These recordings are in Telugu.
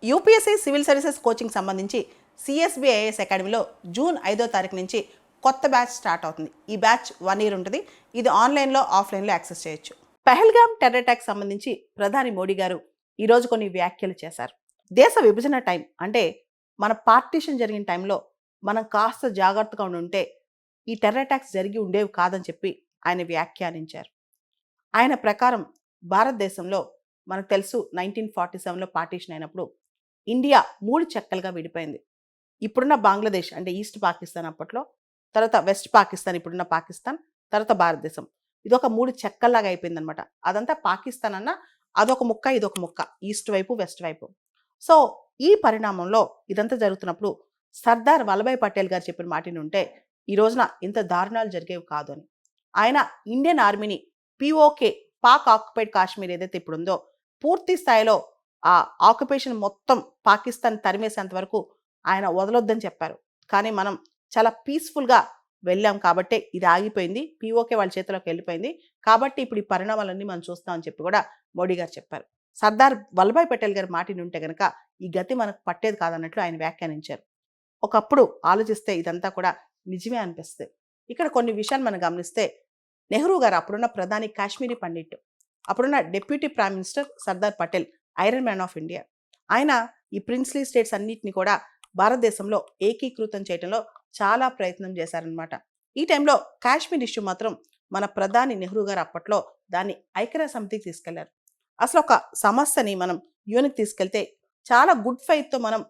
యూపీఎస్సీ సివిల్ సర్వీసెస్ కోచింగ్ సంబంధించి సిఎస్బిఐఎస్ అకాడమీలో జూన్ 5వ తారీఖు నుంచి కొత్త బ్యాచ్ స్టార్ట్ అవుతుంది. ఈ బ్యాచ్ 1 ఇయర్ ఉంటుంది. ఇది ఆన్లైన్లో ఆఫ్లైన్లో యాక్సెస్ చేయొచ్చు. పెహల్గామ్ టెర్రర్ అటాక్ సంబంధించి ప్రధాని మోడీ గారు ఈరోజు కొన్ని వ్యాఖ్యలు చేశారు. దేశ విభజన టైం అంటే మన పార్టీషన్ జరిగిన టైంలో మనం కాస్త జాగ్రత్తగా ఉంటే ఈ టెర్రర్ అటాక్స్ జరిగి ఉండేవి కాదని చెప్పి ఆయన వ్యాఖ్యానించారు. ఆయన ప్రకారం భారతదేశంలో మనకు తెలుసు 1947లో పార్టీషన్ అయినప్పుడు ఇండియా 3 చెక్కలుగా విడిపోయింది. ఇప్పుడున్న బంగ్లాదేశ్ అంటే ఈస్ట్ పాకిస్తాన్ అప్పట్లో, తర్వాత వెస్ట్ పాకిస్తాన్ ఇప్పుడున్న పాకిస్తాన్, తర్వాత భారతదేశం. ఇదొక 3 చెక్కల్లాగా అయిపోయిందనమాట. అదంతా పాకిస్తాన్ అన్న అదొక ముక్క, ఇదొక ముక్క, ఈస్ట్ వైపు వెస్ట్ వైపు. సో ఈ పరిణామంలో ఇదంతా జరుగుతున్నప్పుడు సర్దార్ వల్లభాయ్ పటేల్ గారు చెప్పిన మాట ఉంటే ఈ రోజున ఇంత దారుణాలు జరిగేవి కాదు అని. ఆయన ఇండియన్ ఆర్మీని పిఓకే పాక్ ఆక్యుపైడ్ కాశ్మీర్ ఏదైతే ఇప్పుడు ఉందో పూర్తి స్థాయిలో ఆ ఆక్యుపేషన్ మొత్తం పాకిస్తాన్ తరిమేసేంత వరకు ఆయన వదలొద్దని చెప్పారు. కానీ మనం చాలా పీస్ఫుల్గా వెళ్ళాం కాబట్టే ఇది ఆగిపోయింది. పిఓకే వాళ్ళ చేతిలోకి వెళ్ళిపోయింది. కాబట్టి ఇప్పుడు ఈ పరిణామాలన్నీ మనం చూస్తామని చెప్పి కూడా మోడీ గారు చెప్పారు. సర్దార్ వల్లభాయ్ పటేల్ గారి మాట ఉంటే కనుక ఈ గతి మనకు పట్టేది కాదన్నట్లు ఆయన వ్యాఖ్యానించారు. ఒకప్పుడు ఆలోచిస్తే ఇదంతా కూడా నిజమే అనిపిస్తుంది. ఇక్కడ కొన్ని విషయాలు మనం గమనిస్తే నెహ్రూ గారు అప్పుడున్న ప్రధాని కాశ్మీరీ పండిట్, అప్పుడున్న deputy prime minister Sardar Patel iron man of India. ఆయన ఈ ప్రిన్స్లీ స్టేట్స్ అన్నిటిని కూడా భారతదేశంలో ఏకీకృతం చేయడంలో చాలా ప్రయత్నం చేశారనమాట. ఈ టైంలో కాశ్మీర్ ఇష్యూ మాత్రం మన ప్రధాని నెహ్రూ గారు అప్పట్లో దాన్ని ఐక్యరాజ్య సమితికి తీసుకెళ్లారు. అసలు ఒక సమస్యని మనం యుఎన్కి తీసుకెళ్తే చాలా గుడ్ ఫెయిత్తో మనం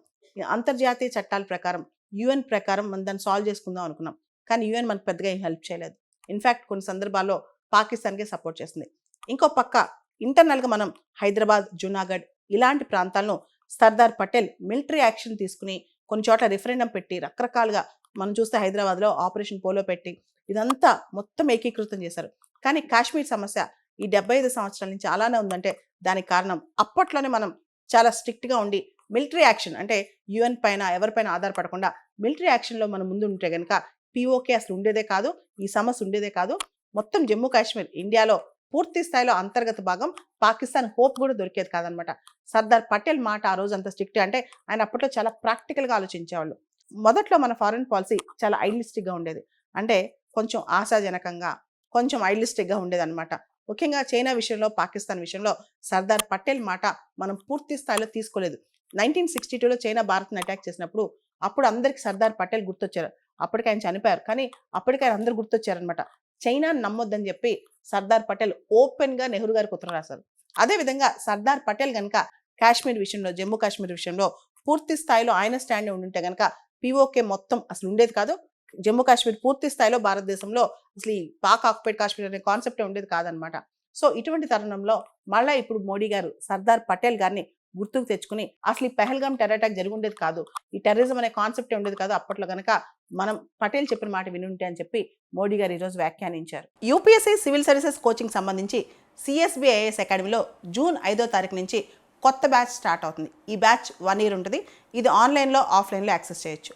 అంతర్జాతీయ చట్టాల ప్రకారం యుఎన్ ప్రకారం మనం దాన్ని సాల్వ్ చేసుకుందాం అనుకున్నాం. కానీ యుఎన్ మనకు పెద్దగా ఏం హెల్ప్ చేయలేదు. ఇన్ఫ్యాక్ట్ కొన్ని సందర్భాల్లో పాకిస్తాన్కే సపోర్ట్ చేస్తుంది. ఇంకో పక్క ఇంటర్నల్గా మనం హైదరాబాద్, జునాగఢ్ ఇలాంటి ప్రాంతాలను సర్దార్ పటేల్ మిలిటరీ యాక్షన్ తీసుకుని కొన్ని చోట్ల రిఫరెండం పెట్టి రకరకాలుగా మనం చూస్తే హైదరాబాద్లో ఆపరేషన్ పోలో పెట్టి ఇదంతా మొత్తం ఏకీకృతం చేశారు. కానీ కాశ్మీర్ సమస్య ఈ 75 సంవత్సరాల నుంచి అలానే ఉందంటే దానికి కారణం అప్పట్లోనే మనం చాలా స్ట్రిక్ట్గా ఉండి మిలిటరీ యాక్షన్ అంటే యుఎన్ పైన ఎవరిపైన ఆధారపడకుండా మిలిటరీ యాక్షన్లో మనం ముందు ఉంటే కనుక పిఓకే అసలు ఉండేదే కాదు, ఈ సమస్య ఉండేదే కాదు. మొత్తం జమ్మూ కాశ్మీర్ ఇండియాలో పూర్తి స్థాయిలో అంతర్గత భాగం, పాకిస్తాన్ హోప్ కూడా దొరికేది కాదనమాట. సర్దార్ పటేల్ మాట ఆ రోజు అంత స్ట్రిక్ట్ అంటే ఆయన అప్పట్లో చాలా ప్రాక్టికల్గా ఆలోచించేవాళ్ళు. మొదట్లో మన ఫారెన్ పాలసీ చాలా ఐడియలిస్టిక్గా ఉండేది. అంటే కొంచెం ఆశాజనకంగా, కొంచెం ఐడియలిస్టిక్గా ఉండేదన్నమాట. ముఖ్యంగా చైనా విషయంలో, పాకిస్తాన్ విషయంలో సర్దార్ పటేల్ మాట మనం పూర్తి స్థాయిలో తీసుకోలేదు. 1962లో చైనా భారత్ని అటాక్ చేసినప్పుడు అప్పుడు అందరికి సర్దార్ పటేల్ గుర్తొచ్చారు. అప్పటికి ఆయన చనిపోయారు, కానీ అప్పటికి ఆయన అందరు గుర్తొచ్చారనమాట. చైనాని నమ్మొద్దని చెప్పి సర్దార్ పటేల్ ఓపెన్గా నెహ్రూ గారికి ఉత్తరం రాశారు. అదేవిధంగా సర్దార్ పటేల్ కనుక కాశ్మీర్ విషయంలో, జమ్మూ కాశ్మీర్ విషయంలో పూర్తి స్థాయిలో ఆయన స్టాండ్ ఉంటే కనుక పిఓకే మొత్తం అసలు ఉండేది కాదు. జమ్మూ కాశ్మీర్ పూర్తి స్థాయిలో భారతదేశంలో అసలు ఈ పాక్ ఆక్యుపైడ్ కాశ్మీర్ అనే కాన్సెప్టే ఉండేది కాదనమాట. సో ఇటువంటి తరుణంలో మళ్ళీ ఇప్పుడు మోడీ గారు సర్దార్ పటేల్ గారిని గుర్తుకు తెచ్చుకుని అసలు ఈ పెహల్గామ్ టెర్రర్ అటాక్ జరిగి ఉండేది కాదు, ఈ టెర్రరిజం అనే కాన్సెప్టే ఉండేది కాదు అప్పట్లో కనుక మనం పటేల్ చెప్పిన మాట వినుంటే అని చెప్పి మోడీ గారు ఈరోజు వ్యాఖ్యానించారు. యూపీఎస్సీ సివిల్ సర్వీసెస్ కోచింగ్ సంబంధించి సిఎస్బిఐఎస్ అకాడమీలో జూన్ 5వ తారీఖు నుంచి కొత్త బ్యాచ్ స్టార్ట్ అవుతుంది. ఈ బ్యాచ్ 1 ఇయర్ ఉంటుంది. ఇది ఆన్లైన్లో ఆఫ్లైన్లో యాక్సెస్ చేయొచ్చు.